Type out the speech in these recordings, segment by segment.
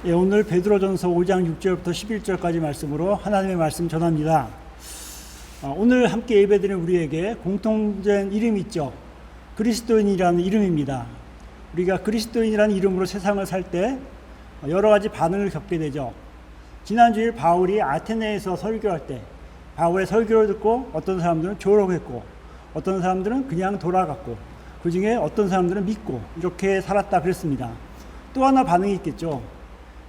오늘 베드로전서 5장 6절부터 11절까지 말씀으로 하나님의 말씀 전합니다. 오늘 함께 예배드린 우리에게 공통된 이름이 있죠. 그리스도인이라는 이름입니다. 우리가 그리스도인이라는 이름으로 세상을 살 때 여러 가지 반응을 겪게 되죠. 지난주일 바울이 아테네에서 설교할 때 바울의 설교를 듣고 어떤 사람들은 졸업했고 어떤 사람들은 그냥 돌아갔고 그 중에 어떤 사람들은 믿고 이렇게 살았다 그랬습니다. 또 하나 반응이 있겠죠.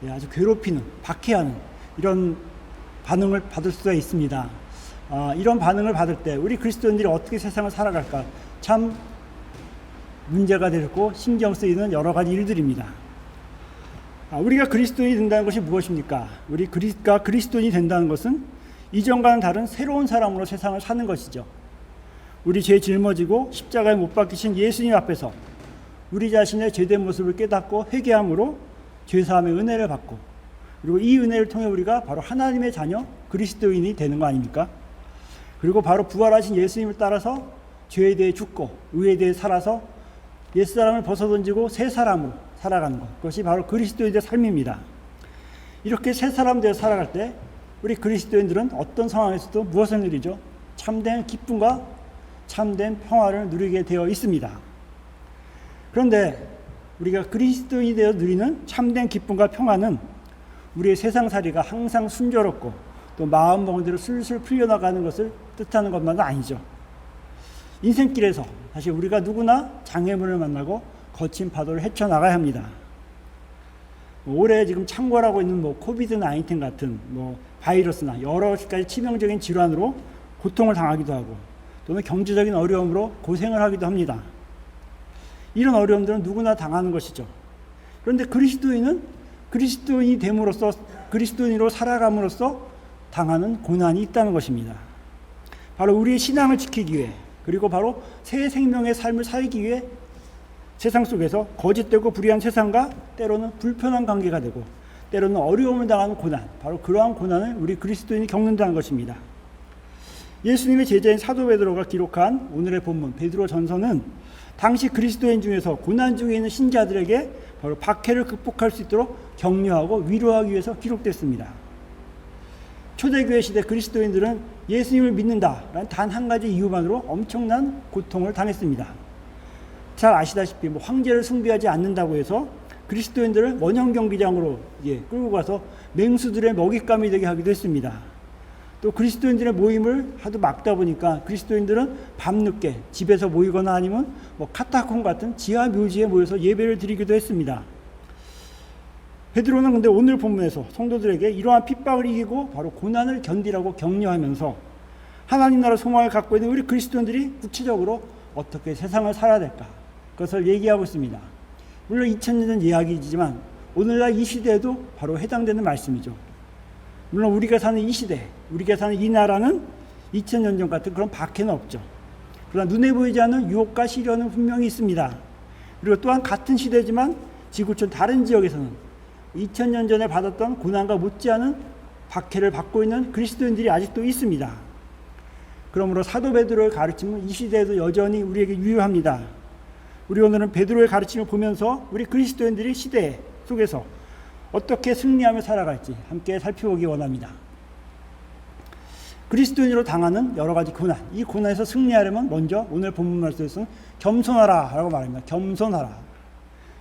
아주 괴롭히는, 박해하는 이런 반응을 받을 수가 있습니다. 이런 반응을 받을 때 우리 그리스도인들이 어떻게 세상을 살아갈까 참 문제가 되고 신경 쓰이는 여러 가지 일들입니다. 우리가 그리스도인이 된다는 것이 무엇입니까? 우리가 그리스도인이 된다는 것은 이전과는 다른 새로운 사람으로 세상을 사는 것이죠. 우리 죄 짊어지고 십자가에 못 박히신 예수님 앞에서 우리 자신의 죄된 모습을 깨닫고 회개함으로 죄사함의 은혜를 받고 그리고 이 은혜를 통해 우리가 바로 하나님의 자녀 그리스도인이 되는 거 아닙니까? 그리고 바로 부활하신 예수님을 따라서 죄에 대해 죽고 의에 대해 살아서 옛사람을 벗어던지고 새 사람으로 살아가는 것, 그것이 바로 그리스도인의 삶입니다. 이렇게 새 사람 되어 살아갈 때 우리 그리스도인들은 어떤 상황에서도 무엇을 누리죠? 참된 기쁨과 참된 평화를 누리게 되어 있습니다. 그런데 우리가 그리스도인이 되어 누리는 참된 기쁨과 평화는 우리의 세상살이가 항상 순조롭고 또 마음먹은 대로 술술 풀려나가는 것을 뜻하는 것만은 아니죠. 인생길에서 사실 우리가 누구나 장애물을 만나고 거친 파도를 헤쳐나가야 합니다. 올해 지금 창궐하고 있는 코비드-19 같은 바이러스나 여러 가지 치명적인 질환으로 고통을 당하기도 하고 또는 경제적인 어려움으로 고생을 하기도 합니다. 이런 어려움들은 누구나 당하는 것이죠. 그런데 그리스도인은 그리스도인이 됨으로써 그리스도인으로 살아감으로써 당하는 고난이 있다는 것입니다. 바로 우리의 신앙을 지키기 위해 그리고 바로 새 생명의 삶을 살기 위해 세상 속에서 거짓되고 불의한 세상과 때로는 불편한 관계가 되고 때로는 어려움을 당하는 고난, 바로 그러한 고난을 우리 그리스도인이 겪는다는 것입니다. 예수님의 제자인 사도 베드로가 기록한 오늘의 본문 베드로 전서는 당시 그리스도인 중에서 고난 중에 있는 신자들에게 바로 박해를 극복할 수 있도록 격려하고 위로하기 위해서 기록됐습니다. 초대교회 시대 그리스도인들은 예수님을 믿는다라는 단 한 가지 이유만으로 엄청난 고통을 당했습니다. 잘 아시다시피 황제를 숭배하지 않는다고 해서 그리스도인들을 원형 경기장으로 끌고 가서 맹수들의 먹잇감이 되게 하기도 했습니다. 또 그리스도인들의 모임을 하도 막다 보니까 그리스도인들은 밤늦게 집에서 모이거나 아니면 카타콤 같은 지하 묘지에 모여서 예배를 드리기도 했습니다. 베드로는 근데 오늘 본문에서 성도들에게 이러한 핍박을 이기고 바로 고난을 견디라고 격려하면서 하나님 나라 소망을 갖고 있는 우리 그리스도인들이 구체적으로 어떻게 세상을 살아야 될까 그것을 얘기하고 있습니다. 물론 2000년 전 이야기이지만 오늘날 이 시대에도 바로 해당되는 말씀이죠. 물론 우리가 사는 이 시대, 우리가 사는 이 나라는 2000년 전 같은 그런 박해는 없죠. 그러나 눈에 보이지 않는 유혹과 시련은 분명히 있습니다. 그리고 또한 같은 시대지만 지구촌 다른 지역에서는 2000년 전에 받았던 고난과 못지않은 박해를 받고 있는 그리스도인들이 아직도 있습니다. 그러므로 사도 베드로의 가르침은 이 시대에도 여전히 우리에게 유효합니다. 우리 오늘은 베드로의 가르침을 보면서 우리 그리스도인들이 시대 속에서 어떻게 승리하며 살아갈지 함께 살펴보기 원합니다. 그리스도인으로 당하는 여러 가지 고난, 이 고난에서 승리하려면 먼저 오늘 본문 말씀에서는 겸손하라 라고 말합니다. 겸손하라.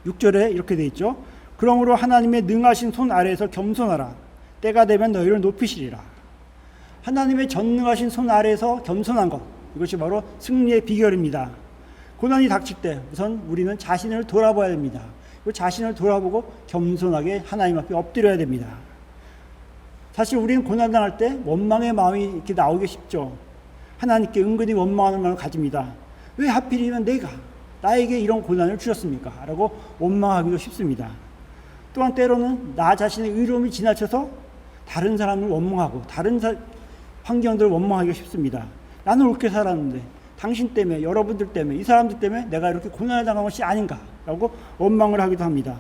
6절에 이렇게 되어 있죠. 그러므로 하나님의 능하신 손 아래에서 겸손하라. 때가 되면 너희를 높이시리라. 하나님의 전능하신 손 아래에서 겸손한 것, 이것이 바로 승리의 비결입니다. 고난이 닥칠 때 우선 우리는 자신을 돌아봐야 됩니다. 자신을 돌아보고 겸손하게 하나님 앞에 엎드려야 됩니다. 사실 우리는 고난당할 때 원망의 마음이 이렇게 나오기 쉽죠. 하나님께 은근히 원망하는 마음을 가집니다. 왜 하필이면 나에게 이런 고난을 주셨습니까? 라고 원망하기도 쉽습니다. 또한 때로는 나 자신의 의로움이 지나쳐서 다른 사람을 원망하고 다른 환경들을 원망하기가 쉽습니다. 나는 옳게 살았는데 당신 때문에, 여러분들 때문에, 이 사람들 때문에 내가 이렇게 고난을 당한 것이 아닌가 라고 원망을 하기도 합니다.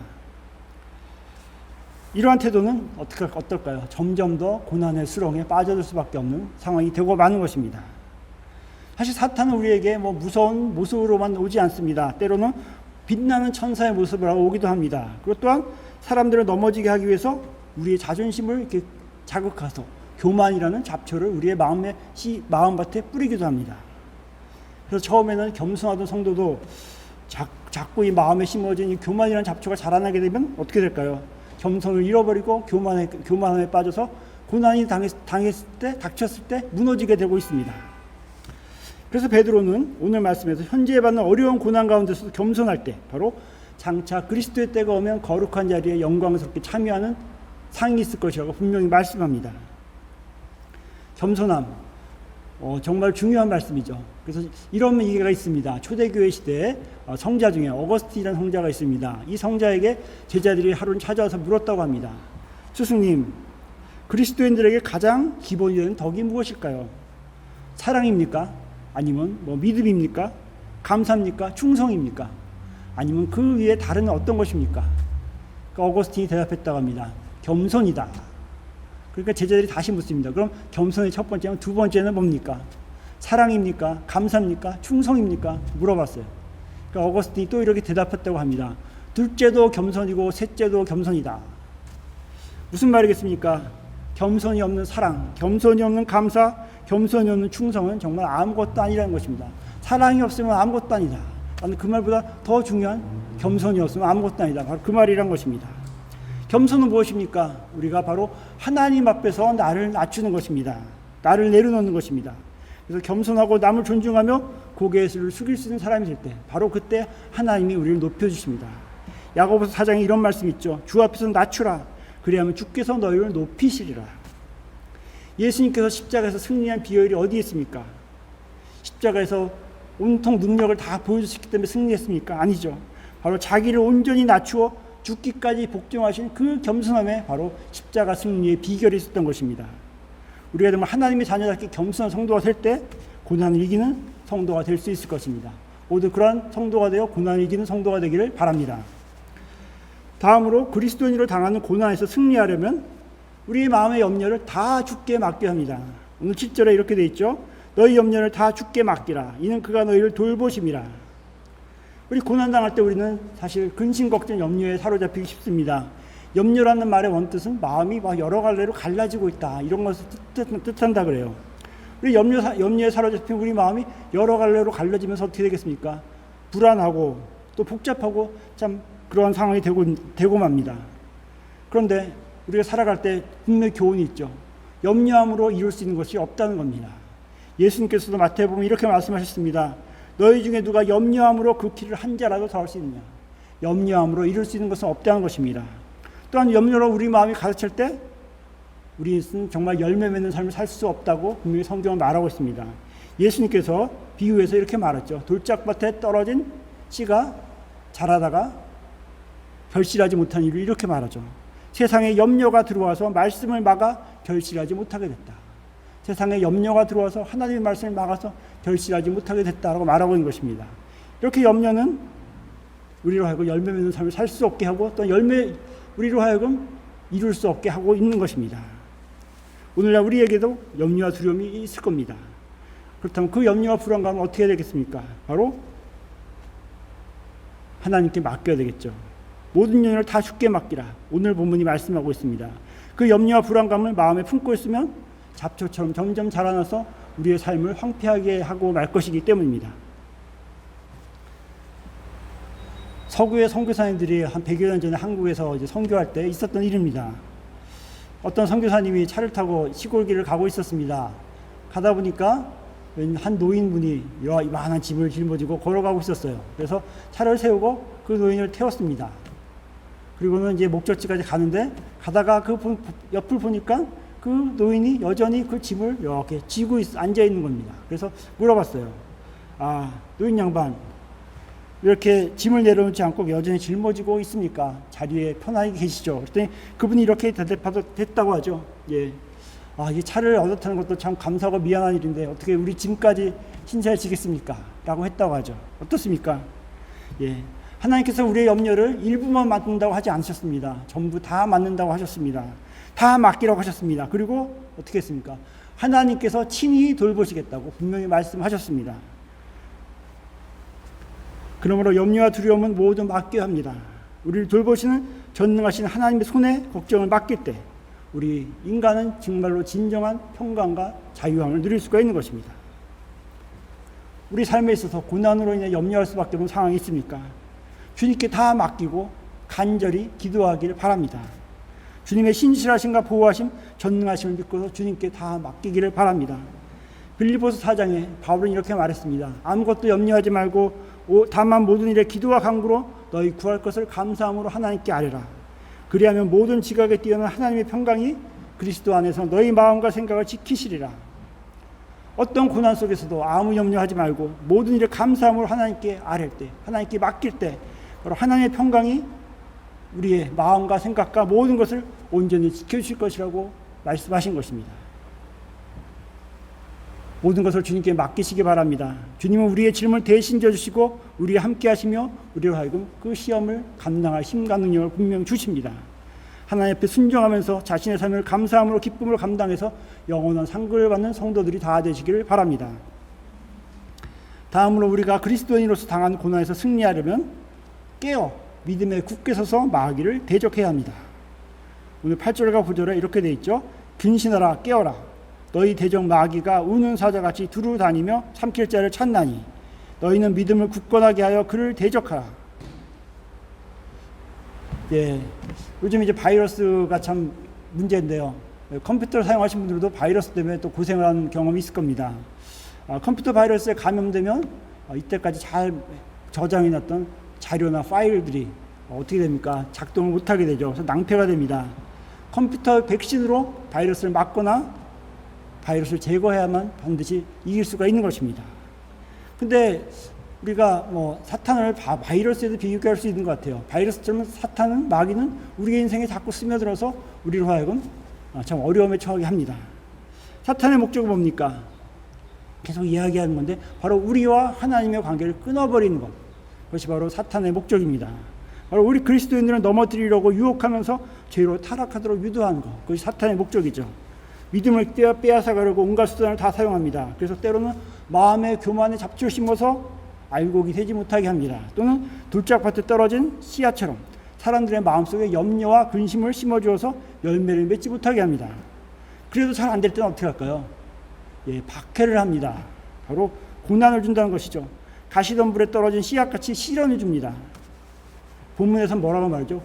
이러한 태도는 어떨까요? 점점 더 고난의 수렁에 빠져들 수밖에 없는 상황이 되고 마는 것입니다. 사실 사탄은 우리에게 무서운 모습으로만 오지 않습니다. 때로는 빛나는 천사의 모습을 하고 오기도 합니다. 그리고 또한 사람들을 넘어지게 하기 위해서 우리의 자존심을 이렇게 자극해서 교만이라는 잡초를 우리의 마음밭에 뿌리기도 합니다. 그래서 처음에는 겸손하던 성도도 자꾸 이 마음에 심어진 이 교만이라는 잡초가 자라나게 되면 어떻게 될까요? 겸손을 잃어버리고 교만함에 빠져서 고난이 닥쳤을 때 무너지게 되고 있습니다. 그래서 베드로는 오늘 말씀에서 현재 받는 어려운 고난 가운데서도 겸손할 때, 바로 장차 그리스도의 때가 오면 거룩한 자리에 영광스럽게 참여하는 상이 있을 것이라고 분명히 말씀합니다. 겸손함, 정말 중요한 말씀이죠. 그래서 이런 얘기가 있습니다. 초대교회 시대에 성자 중에 어거스틴이라는 성자가 있습니다. 이 성자에게 제자들이 하루는 찾아와서 물었다고 합니다. 스승님, 그리스도인들에게 가장 기본이 되는 덕이 무엇일까요? 사랑입니까? 아니면 믿음입니까? 감사입니까? 충성입니까? 아니면 그 위에 다른 어떤 것입니까? 그러니까 어거스틴이 대답했다고 합니다. 겸손이다. 그러니까 제자들이 다시 묻습니다. 그럼 겸손의 첫 번째는, 두 번째는 뭡니까? 사랑입니까? 감사입니까? 충성입니까? 물어봤어요. 그러니까 어거스틴이 또 이렇게 대답했다고 합니다. 둘째도 겸손이고 셋째도 겸손이다. 무슨 말이겠습니까? 겸손이 없는 사랑, 겸손이 없는 감사, 겸손이 없는 충성은 정말 아무것도 아니라는 것입니다. 사랑이 없으면 아무것도 아니다. 그 말보다 더 중요한 겸손이 없으면 아무것도 아니다. 바로 그 말이란 것입니다. 겸손은 무엇입니까? 우리가 바로 하나님 앞에서 나를 낮추는 것입니다. 나를 내려놓는 것입니다. 그래서 겸손하고 남을 존중하며 고개를 숙일 수 있는 사람이 될 때, 바로 그때 하나님이 우리를 높여주십니다. 야고보서 4장에 이런 말씀이 있죠. 주 앞에서 낮추라. 그리하면 주께서 너희를 높이시리라. 예수님께서 십자가에서 승리한 비결이 어디에 있습니까? 십자가에서 온통 능력을 다 보여주셨기 때문에 승리했습니까? 아니죠. 바로 자기를 온전히 낮추어 죽기까지 복종하신 그 겸손함에 바로 십자가 승리의 비결이 있었던 것입니다. 우리가 정말 하나님의 자녀답게 겸손한 성도가 될 때 고난을 이기는 성도가 될 수 있을 것입니다. 모두 그러한 성도가 되어 고난을 이기는 성도가 되기를 바랍니다. 다음으로 그리스도인으로 당하는 고난에서 승리하려면 우리의 마음의 염려를 다 주께 맡겨야 합니다. 오늘 7절에 이렇게 되어 있죠. 너희 염려를 다 주께 맡기라. 이는 그가 너희를 돌보심이라. 우리 고난당할 때 우리는 사실 근심, 걱정, 염려에 사로잡히기 쉽습니다. 염려라는 말의 원뜻은 마음이 막 여러 갈래로 갈라지고 있다, 이런 것을 뜻한다 그래요. 우리 염려에 사로잡힌 우리 마음이 여러 갈래로 갈라지면서 어떻게 되겠습니까? 불안하고 또 복잡하고 참 그러한 상황이 되고 맙니다. 그런데 우리가 살아갈 때 분명히 교훈이 있죠. 염려함으로 이룰 수 있는 것이 없다는 겁니다. 예수님께서도 마태복음에 보면 이렇게 말씀하셨습니다. 너희 중에 누가 염려함으로 그 길을 한 자라도 더 할 수 있느냐? 염려함으로 이룰 수 있는 것은 없다는 것입니다. 또한 염려로 우리 마음이 가득 때 우리는 정말 열매 맺는 삶을 살 수 없다고 분명히 성경은 말하고 있습니다. 예수님께서 비유해서 이렇게 말했죠. 돌짝밭에 떨어진 씨가 자라다가 결실하지 못한 이유를 이렇게 말하죠. 세상에 염려가 들어와서 말씀을 막아 결실하지 못하게 됐다. 세상에 염려가 들어와서 하나님의 말씀을 막아서 결실하지 못하게 됐다라고 말하고 있는 것입니다. 이렇게 염려는 우리로 하여금 열매 맺는 삶을 살 수 없게 하고 또 우리로 하여금 이룰 수 없게 하고 있는 것입니다. 오늘날 우리에게도 염려와 두려움이 있을 겁니다. 그렇다면 그 염려와 불안감은 어떻게 해야 되겠습니까? 바로 하나님께 맡겨야 되겠죠. 모든 염려를 다 주께 맡기라. 오늘 본문이 말씀하고 있습니다. 그 염려와 불안감을 마음에 품고 있으면 잡초처럼 점점 자라나서 우리의 삶을 황폐하게 하고 말 것이기 때문입니다. 서구의 선교사님들이 한 100여 년 전에 한국에서 이제 선교할 때 있었던 일입니다. 어떤 선교사님이 차를 타고 시골길을 가고 있었습니다. 가다 보니까 한 노인분이 이만한 짐을 짊어지고 걸어가고 있었어요. 그래서 차를 세우고 그 노인을 태웠습니다. 그리고는 이제 목적지까지 가는데 가다가 그 옆을 보니까 그 노인이 여전히 그 짐을 이렇게 쥐고 앉아 있는 겁니다. 그래서 물어봤어요. 노인 양반, 이렇게 짐을 내려놓지 않고 여전히 짊어지고 있습니까? 자리에 편하게 계시죠? 그랬더니 그분이 이렇게 대답했다고 하죠. 예. 이 차를 얻어 타는 것도 참 감사하고 미안한 일인데 어떻게 우리 짐까지 신사해지겠습니까? 라고 했다고 하죠. 어떻습니까? 예. 하나님께서 우리의 염려를 일부만 맡는다고 하지 않으셨습니다. 전부 다 맡는다고 하셨습니다. 다 맡기라고 하셨습니다. 그리고 어떻게 했습니까? 하나님께서 친히 돌보시겠다고 분명히 말씀하셨습니다. 그러므로 염려와 두려움은 모두 맡겨야 합니다. 우리를 돌보시는 전능하신 하나님의 손에 걱정을 맡길 때 우리 인간은 정말로 진정한 평강과 자유함을 누릴 수가 있는 것입니다. 우리 삶에 있어서 고난으로 인해 염려할 수밖에 없는 상황이 있습니까? 주님께 다 맡기고 간절히 기도하기를 바랍니다. 주님의 신실하심과 보호하심, 전능하심을 믿고서 주님께 다 맡기기를 바랍니다. 빌립보서 4장에 바울은 이렇게 말했습니다. 아무것도 염려하지 말고 다만 모든 일에 기도와 간구로 너희 구할 것을 감사함으로 하나님께 아뢰라. 그리하면 모든 지각에 뛰어난 하나님의 평강이 그리스도 안에서 너희 마음과 생각을 지키시리라. 어떤 고난 속에서도 아무 염려하지 말고 모든 일에 감사함으로 하나님께 아뢰 때, 하나님께 맡길 때 바로 하나님의 평강이 우리의 마음과 생각과 모든 것을 온전히 지켜주실 것이라고 말씀하신 것입니다. 모든 것을 주님께 맡기시기 바랍니다. 주님은 우리의 짐을 대신 져주시고 우리와 함께 하시며 우리로 하여금 그 시험을 감당할 힘과 능력을 분명 주십니다. 하나님 앞에 순종하면서 자신의 삶을 감사함으로 기쁨으로 감당해서 영원한 상급을 받는 성도들이 다 되시기를 바랍니다. 다음으로 우리가 그리스도인으로서 당한 고난에서 승리하려면 깨어 믿음에 굳게 서서 마귀를 대적해야 합니다. 오늘 8절과 9절에 이렇게 되어 있죠. 근신하라 깨어라 너희 대적 마귀가 우는 사자같이 두루 다니며 삼킬 자를 찾나니 너희는 믿음을 굳건하게 하여 그를 대적하라. 예, 요즘 이제 바이러스가 참 문제인데요. 컴퓨터를 사용하신 분들도 바이러스 때문에 또 고생을 하는 경험이 있을 겁니다. 컴퓨터 바이러스에 감염되면 이때까지 잘 저장해 놨던 자료나 파일들이 어떻게 됩니까? 작동을 못하게 되죠. 그래서 낭패가 됩니다. 컴퓨터 백신으로 바이러스를 막거나 바이러스를 제거해야만 반드시 이길 수가 있는 것입니다. 근데 우리가 사탄을 바이러스에도 비교할 수 있는 것 같아요. 바이러스처럼 사탄은, 마귀는 우리의 인생에 자꾸 스며들어서 우리로 하여금 참 어려움에 처하게 합니다. 사탄의 목적은 뭡니까? 계속 이야기하는 건데 바로 우리와 하나님의 관계를 끊어버리는 것. 그것이 바로 사탄의 목적입니다. 바로 우리 그리스도인들을 넘어뜨리려고 유혹하면서 죄로 타락하도록 유도하는 것. 그것이 사탄의 목적이죠. 믿음을 빼앗아가려고 온갖 수단을 다 사용합니다. 그래서 때로는 마음의 교만에 잡초를 심어서 알곡이 되지 못하게 합니다. 또는 돌짝밭에 떨어진 씨앗처럼 사람들의 마음속에 염려와 근심을 심어주어서 열매를 맺지 못하게 합니다. 그래도 잘 안 될 때는 어떻게 할까요? 예, 박해를 합니다. 바로 고난을 준다는 것이죠. 가시덤불에 떨어진 씨앗같이 시련을 줍니다. 본문에서는 뭐라고 말하죠?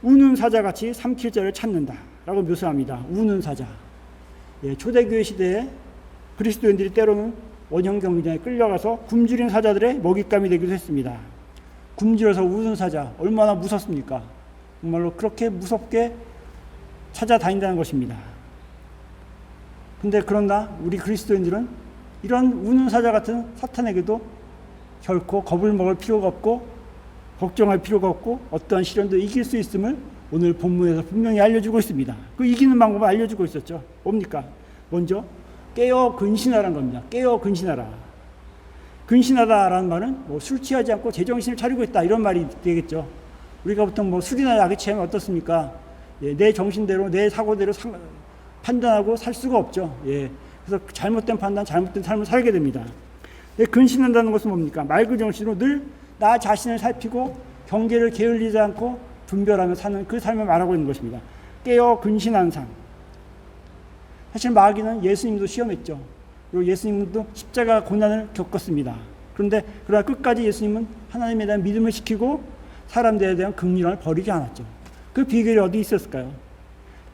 우는 사자같이 삼킬 자를 찾는다 라고 묘사합니다. 우는 사자. 예, 초대교회 시대에 그리스도인들이 때로는 원형 경기장에 끌려가서 굶주린 사자들의 먹잇감이 되기도 했습니다. 굶주려서 우는 사자 얼마나 무섭습니까? 정말로 그렇게 무섭게 찾아다닌다는 것입니다. 근데 그러나 우리 그리스도인들은 이런 우는 사자 같은 사탄에게도 결코 겁을 먹을 필요가 없고 걱정할 필요가 없고 어떠한 시련도 이길 수 있음을 오늘 본문에서 분명히 알려주고 있습니다. 그 이기는 방법을 알려주고 있었죠. 뭡니까? 먼저 깨어 근신하라는 겁니다. 깨어 근신하라. 근신하다라는 말은 술 취하지 않고 제정신을 차리고 있다 이런 말이 되겠죠. 우리가 보통 술이나 약에 취하면 어떻습니까? 예, 내 정신대로 내 사고대로 판단하고 살 수가 없죠. 예, 그래서 잘못된 판단, 잘못된 삶을 살게 됩니다. 근신한다는 것은 뭡니까? 맑은 정신으로 늘 나 자신을 살피고 경계를 게을리지 않고 분별하며 사는 그 삶을 말하고 있는 것입니다. 깨어 근신한 삶. 사실 마귀는 예수님도 시험했죠. 그리고 예수님도 십자가 고난을 겪었습니다. 그러나 끝까지 예수님은 하나님에 대한 믿음을 지키고 사람들에 대한 긍휼함을 버리지 않았죠. 그 비결이 어디 있었을까요?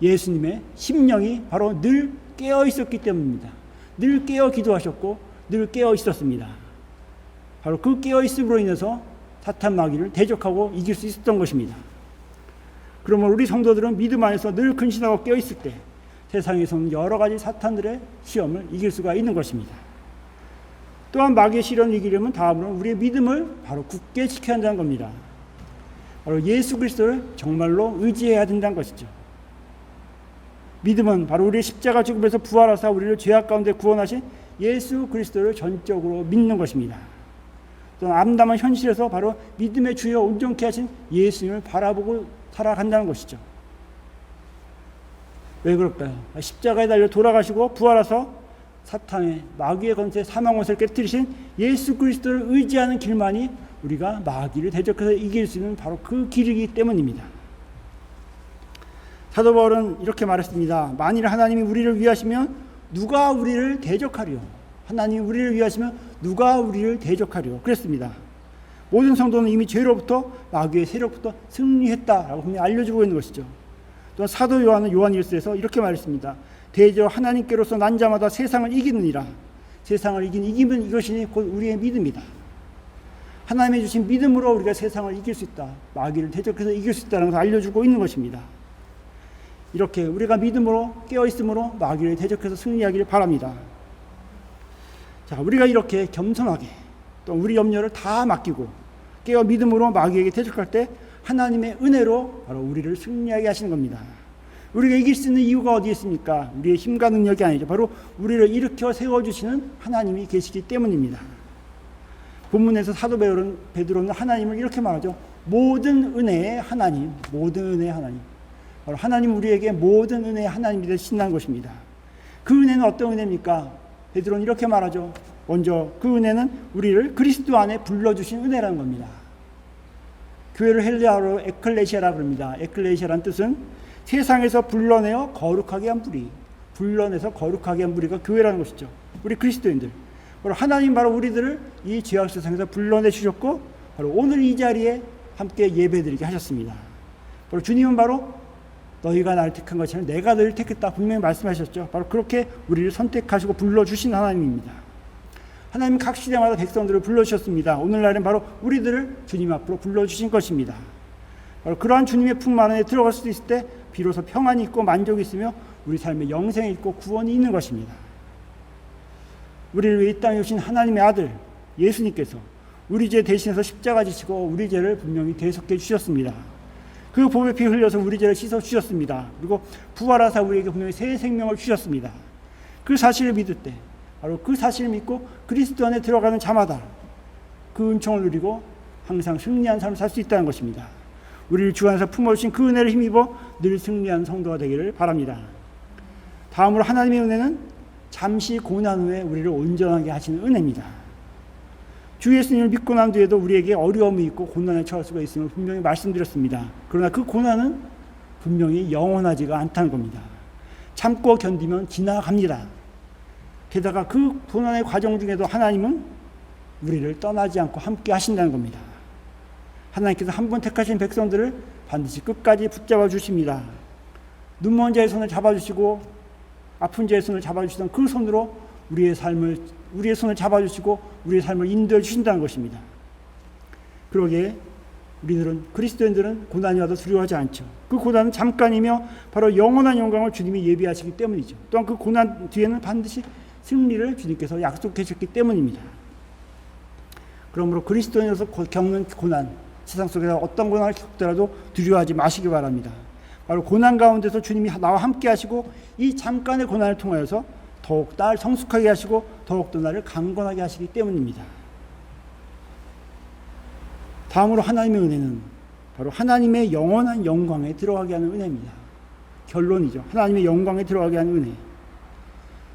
예수님의 심령이 바로 늘 깨어 있었기 때문입니다. 늘 깨어 기도하셨고 늘 깨어 있었습니다. 바로 그 깨어 있음으로 인해서 사탄 마귀를 대적하고 이길 수 있었던 것입니다. 그러면 우리 성도들은 믿음 안에서 늘 근신하고 깨어 있을 때 세상에서는 여러 가지 사탄들의 시험을 이길 수가 있는 것입니다. 또한 마귀의 시련을 이기려면 다음으로 우리의 믿음을 바로 굳게 지켜야 한다는 겁니다. 바로 예수 그리스도를 정말로 의지해야 된다는 것이죠. 믿음은 바로 우리의 십자가 죽음에서 부활하사 우리를 죄악 가운데 구원하신 예수 그리스도를 전적으로 믿는 것입니다. 또는 암담한 현실에서 바로 믿음의 주여 온전케 하신 예수님을 바라보고 살아간다는 것이죠. 왜 그럴까요? 십자가에 달려 돌아가시고 부활하서 사탄의 마귀의 권세 사망 권세를 깨뜨리신 예수 그리스도를 의지하는 길만이 우리가 마귀를 대적해서 이길 수 있는 바로 그 길이기 때문입니다. 사도 바울은 이렇게 말했습니다. 만일 하나님이 우리를 위하시면 누가 우리를 대적하리요? 하나님이 우리를 위하시면 누가 우리를 대적하리요? 그랬습니다. 모든 성도는 이미 죄로부터 마귀의 세력부터 승리했다라고 분명히 알려주고 있는 것이죠. 또한 사도 요한은 요한일서에서 이렇게 말했습니다. 대저 하나님께로서 난 자마다 세상을 이기느니라. 세상을 이기면 이것이 곧 우리의 믿음이다. 하나님이 주신 믿음으로 우리가 세상을 이길 수 있다. 마귀를 대적해서 이길 수 있다는 것을 알려주고 있는 것입니다. 이렇게 우리가 믿음으로 깨어있음으로 마귀를 대적해서 승리하기를 바랍니다. 자, 우리가 이렇게 겸손하게 또 우리 염려를 다 맡기고 깨어 믿음으로 마귀에게 대적할 때 하나님의 은혜로 바로 우리를 승리하게 하시는 겁니다. 우리가 이길 수 있는 이유가 어디에 있습니까? 우리의 힘과 능력이 아니죠. 바로 우리를 일으켜 세워주시는 하나님이 계시기 때문입니다. 본문에서 사도 베드로는 하나님을 이렇게 말하죠. 모든 은혜의 하나님, 모든 은혜의 하나님. 바로 하나님 우리에게 모든 은혜의 하나님이 되신다는 것입니다. 그 은혜는 어떤 은혜입니까? 베드로는 이렇게 말하죠. 먼저 그 은혜는 우리를 그리스도 안에 불러주신 은혜라는 겁니다. 교회를 헬레아로 에클레시아라고 합니다. 에클레시아라는 뜻은 세상에서 불러내어 거룩하게 한 뿌리, 불러내서 거룩하게 한 뿌리가 교회라는 것이죠. 우리 그리스도인들. 바로 하나님 바로 우리들을 이 죄악 세상에서 불러내 주셨고 바로 오늘 이 자리에 함께 예배드리게 하셨습니다. 바로 주님은 바로 너희가 나를 택한 것처럼 내가 너희를 택했다 분명히 말씀하셨죠. 바로 그렇게 우리를 선택하시고 불러주신 하나님입니다. 하나님 각 시대마다 백성들을 불러주셨습니다. 오늘날은 바로 우리들을 주님 앞으로 불러주신 것입니다. 바로 그러한 주님의 품 안에 들어갈 수 있을 때 비로소 평안이 있고 만족이 있으며 우리 삶에 영생이 있고 구원이 있는 것입니다. 우리를 위해 이 땅에 오신 하나님의 아들 예수님께서 우리 죄 대신해서 십자가 지시고 우리 죄를 분명히 대속해 주셨습니다. 그 보배 피 흘려서 우리 죄를 씻어 주셨습니다. 그리고 부활하사 우리에게 분명히 새 생명을 주셨습니다. 그 사실을 믿을 때 바로 그 사실을 믿고 그리스도 안에 들어가는 자마다 그 은총을 누리고 항상 승리한 삶을 살 수 있다는 것입니다. 우리를 주 안에서 품어주신 그 은혜를 힘입어 늘 승리한 성도가 되기를 바랍니다. 다음으로 하나님의 은혜는 잠시 고난 후에 우리를 온전하게 하시는 은혜입니다. 주 예수님을 믿고 난 뒤에도 우리에게 어려움이 있고 고난에 처할 수가 있음을 분명히 말씀드렸습니다. 그러나 그 고난은 분명히 영원하지가 않다는 겁니다. 참고 견디면 지나갑니다. 게다가 그 고난의 과정 중에도 하나님은 우리를 떠나지 않고 함께 하신다는 겁니다. 하나님께서 한 번 택하신 백성들을 반드시 끝까지 붙잡아 주십니다. 눈먼 자의 손을 잡아주시고 아픈 자의 손을 잡아주시던 그 손으로 우리의 손을 잡아주시고 우리의 삶을 인도해 주신다는 것입니다. 그러기에 우리들은 그리스도인들은 고난이 와도 두려워하지 않죠. 그 고난은 잠깐이며 바로 영원한 영광을 주님이 예비하시기 때문이죠. 또한 그 고난 뒤에는 반드시 승리를 주님께서 약속해 주셨기 때문입니다. 그러므로 그리스도인으로서 겪는 고난, 세상 속에서 어떤 고난을 겪더라도 두려워하지 마시기 바랍니다. 바로 고난 가운데서 주님이 나와 함께 하시고 이 잠깐의 고난을 통하여서 더욱 나를 성숙하게 하시고 더욱더 나를 강건하게 하시기 때문입니다. 다음으로 하나님의 은혜는 바로 하나님의 영원한 영광에 들어가게 하는 은혜입니다. 결론이죠. 하나님의 영광에 들어가게 하는 은혜.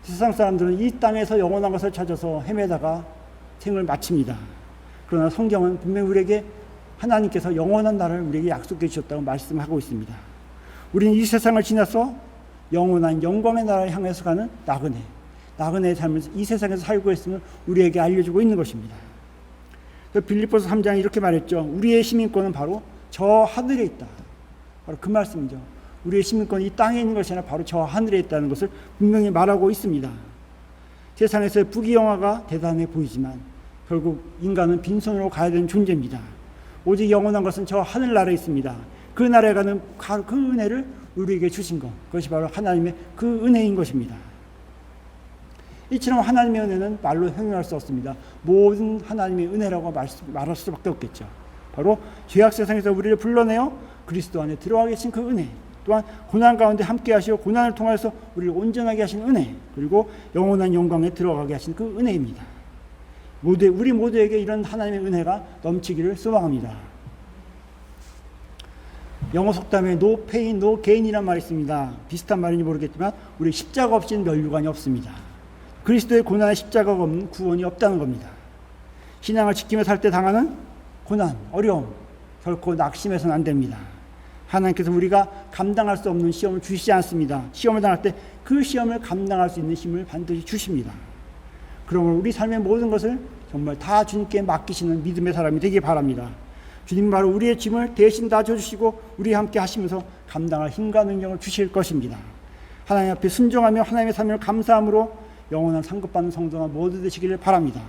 세상 사람들은 이 땅에서 영원한 것을 찾아서 헤매다가 생을 마칩니다. 그러나 성경은 분명히 우리에게 하나님께서 영원한 나라를 우리에게 약속해 주셨다고 말씀하고 있습니다. 우리는 이 세상을 지나서 영원한 영광의 나라를 향해서 가는 나그네의 삶을 이 세상에서 살고 있음을 우리에게 알려주고 있는 것입니다. 빌립보서 3장에 이렇게 말했죠. 우리의 시민권은 바로 저 하늘에 있다. 바로 그 말씀이죠. 우리의 시민권이 이 땅에 있는 것이 아니라 바로 저 하늘에 있다는 것을 분명히 말하고 있습니다. 세상에서의 부귀영화가 대단해 보이지만 결국 인간은 빈손으로 가야 되는 존재입니다. 오직 영원한 것은 저 하늘나라에 있습니다. 그 나라에 가는 그 은혜를 우리에게 주신 것, 그것이 바로 하나님의 그 은혜인 것입니다. 이처럼 하나님의 은혜는 말로 형용할 수 없습니다. 모든 하나님의 은혜라고 말할 수밖에 없겠죠. 바로 죄악 세상에서 우리를 불러내어 그리스도 안에 들어가게 하신 그 은혜, 또한 고난 가운데 함께 하시고 고난을 통해서 우리를 온전하게 하신 은혜, 그리고 영원한 영광에 들어가게 하신 그 은혜입니다. 우리 모두에게 이런 하나님의 은혜가 넘치기를 소망합니다. 영어 속담에 no pain, no gain이란 말이 있습니다. 비슷한 말인지 모르겠지만 우리 십자가 없이는 면류관이 없습니다. 그리스도의 고난의 십자가가 없는 구원이 없다는 겁니다. 신앙을 지키며 살 때 당하는 고난, 어려움 결코 낙심해서는 안 됩니다. 하나님께서 우리가 감당할 수 없는 시험을 주시지 않습니다. 시험을 당할 때 그 시험을 감당할 수 있는 힘을 반드시 주십니다. 그러므로 우리 삶의 모든 것을 정말 다 주님께 맡기시는 믿음의 사람이 되기 바랍니다. 주님은 바로 우리의 짐을 대신 다 져주시고 우리와 함께 하시면서 감당할 힘과 능력을 주실 것입니다. 하나님 앞에 순종하며 하나님의 삶을 감사함으로 영원한 상급받는 성도가 모두 되시기를 바랍니다.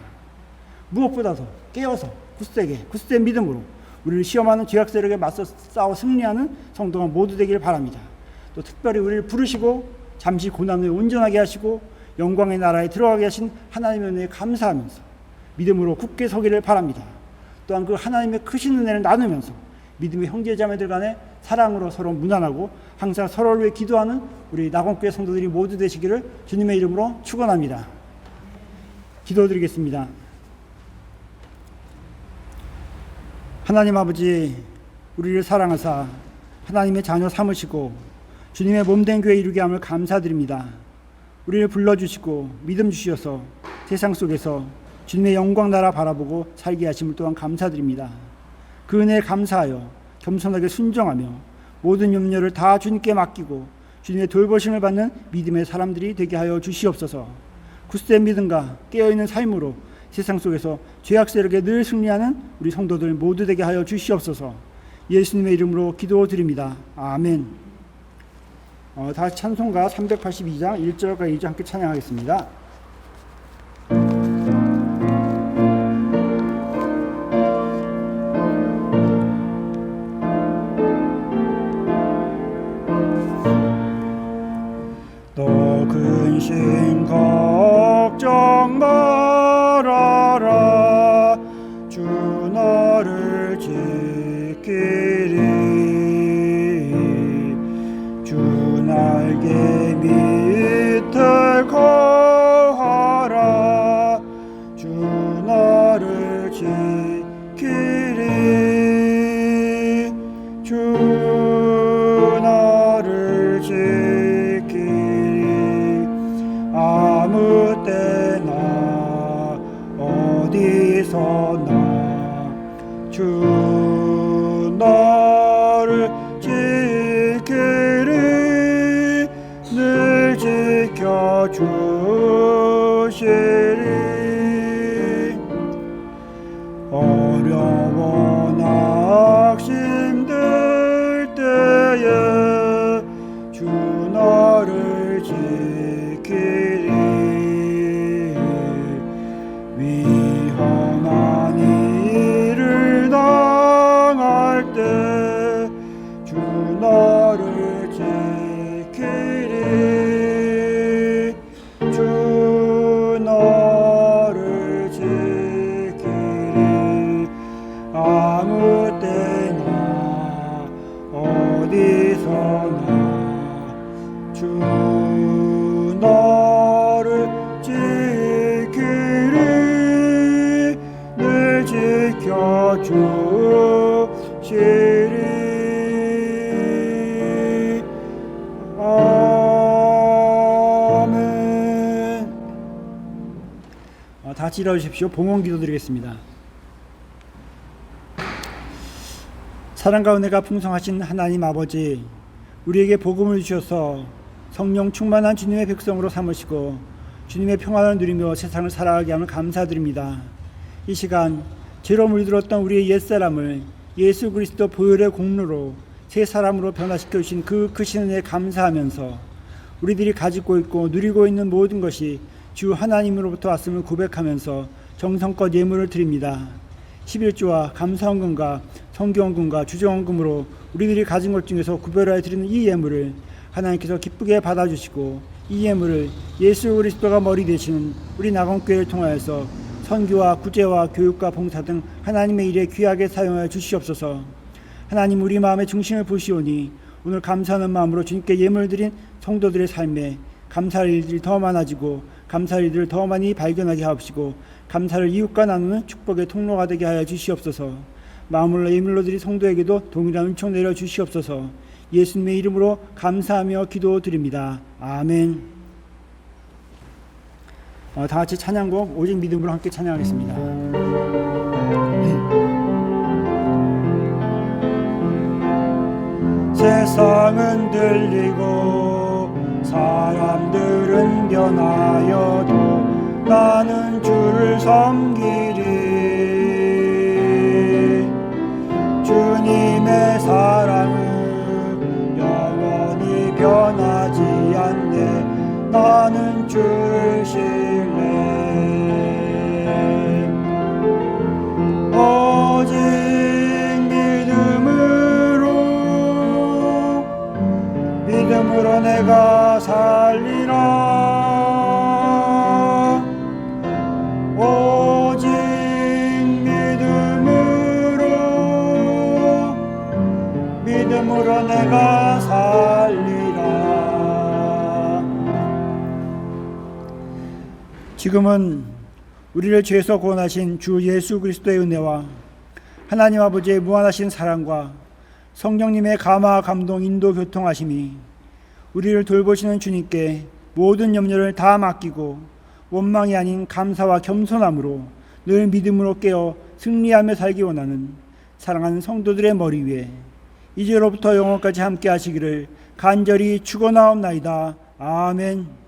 무엇보다도 깨어서 굳세게 믿음으로 우리를 시험하는 죄악 세력에 맞서 싸워 승리하는 성도가 모두 되기를 바랍니다. 또 특별히 우리를 부르시고 잠시 고난을 온전하게 하시고 영광의 나라에 들어가게 하신 하나님의 은혜에 감사하면서 믿음으로 굳게 서기를 바랍니다. 또한 그 하나님의 크신 은혜를 나누면서 믿음의 형제자매들 간에 사랑으로 서로 무난하고 항상 서로를 위해 기도하는 우리 낙원교회 성도들이 모두 되시기를 주님의 이름으로 축원합니다. 기도드리겠습니다. 하나님 아버지, 우리를 사랑하사 하나님의 자녀 삼으시고 주님의 몸된 교회 이루게 함을 감사드립니다. 우리를 불러주시고 믿음 주셔서 세상 속에서 주님의 영광 나라 바라보고 살게 하심을 또한 감사드립니다. 그 은혜에 감사하여 겸손하게 순종하며 모든 염려를 다 주님께 맡기고 주님의 돌보심을 받는 믿음의 사람들이 되게 하여 주시옵소서. 굳센 믿음과 깨어있는 삶으로 세상 속에서 죄악 세력에 늘 승리하는 우리 성도들 모두 되게 하여 주시옵소서. 예수님의 이름으로 기도드립니다. 아멘. 다시 찬송가 382장 1절과 2절 함께 찬양하겠습니다. 너 근심 걱정 말아라. 주 너를 지키리. 주 날개 밑을 거하라. 주 너를 지키리. 주 너를 지키리. 아무 때나 어디서나 주 너를 지키리. 늘 지켜주시리. 어려워 낙심될 때에 주 너를 지키리. 위험한 일을 당할 때 주 너를 지키리. 주 너를 지키리. 아무 때나 어디서나 주 너를 지키리. 늘 지켜주시리. 아멘. 다 같이 일어주십시오. 봉헌 기도드리겠습니다. 사랑과 은혜가 풍성하신 하나님 아버지, 우리에게 복음을 주셔서 성령 충만한 주님의 백성으로 삼으시고 주님의 평안을 누리며 세상을 살아가게 함을 감사드립니다. 이 시간 죄로 물들었던 우리의 옛사람을 예수 그리스도 보혈의 공로로 새 사람으로 변화시켜 주신 그 크신 은혜에 감사하면서 우리들이 가지고 있고 누리고 있는 모든 것이 주 하나님으로부터 왔음을 고백하면서 정성껏 예물을 드립니다. 11조와 감사헌금과 성경헌금과 주정헌금으로 우리들이 가진 것 중에서 구별하여 드리는 이 예물을 하나님께서 기쁘게 받아주시고 이 예물을 예수 그리스도가 머리 되시는 우리 낙원교회를 통하여서 선교와 구제와 교육과 봉사 등 하나님의 일에 귀하게 사용하여 주시옵소서. 하나님, 우리 마음의 중심을 보시오니 오늘 감사하는 마음으로 주님께 예물 드린 성도들의 삶에 감사할 일들이 더 많아지고 감사할 일들을 더 많이 발견하게 하옵시고 감사를 이웃과 나누는 축복의 통로가 되게 하여 주시옵소서. 마음으로 예물로 드린 성도에게도 동일한 은총 내려 주시옵소서. 예수님의 이름으로 감사하며 기도드립니다. 아멘. 다 같이 찬양곡 오직 믿음으로 함께 찬양하겠습니다. 세상은 들리고 사람들은 변하여도 나는 주를 섬기리. 주님의 사랑은 영원히 변하지 않네. 나는 주를 신뢰. 오직 믿음으로 내가 살리라. 오직 믿음으로 내가 살리라. 지금은 우리를 죄에서 구원하신 주 예수 그리스도의 은혜와 하나님 아버지의 무한하신 사랑과 성령님의 감화 감동 인도 교통하심이 우리를 돌보시는 주님께 모든 염려를 다 맡기고 원망이 아닌 감사와 겸손함으로 늘 믿음으로 깨어 승리하며 살기 원하는 사랑하는 성도들의 머리 위에 이제로부터 영원까지 함께 하시기를 간절히 축원하옵나이다. 아멘.